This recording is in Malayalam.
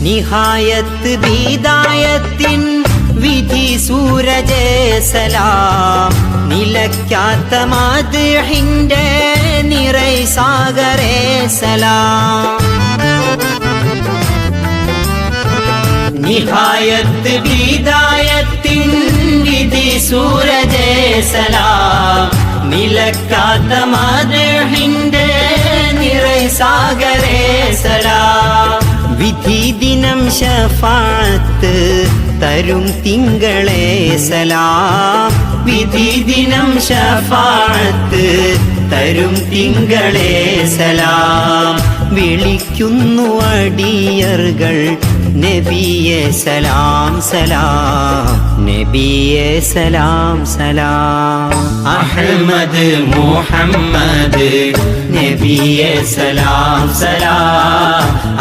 നിഹായത്ത് ബീദായത്തിൻ വിധി സൂരജേ സലാം നിലയ്ക്കാത്ത മദ്ഹിന്റെ നിറൈ സാഗരേ സലാം നിഹായത്ത് ബീദായത്തിൻ വിധി സൂരജേ സലാം നിലയ്ക്കാത്ത മദ്ഹിന്റെ നിറൈ സാഗരേ സലാം വിധി ദിനം ശഫാഅത്ത് തരും തിങ്കളേ സലാം വിധി ദിനം ശഫാഅത്ത് തരും തിങ്കളേ സലാം വിളിക്കുന്നു അടിയർകൾ നബിയേ സലാം സലാം നബിയേ സലാം സലാം അഹ്മദ് മുഹമ്മദ് നബിയേ സലാം സലാം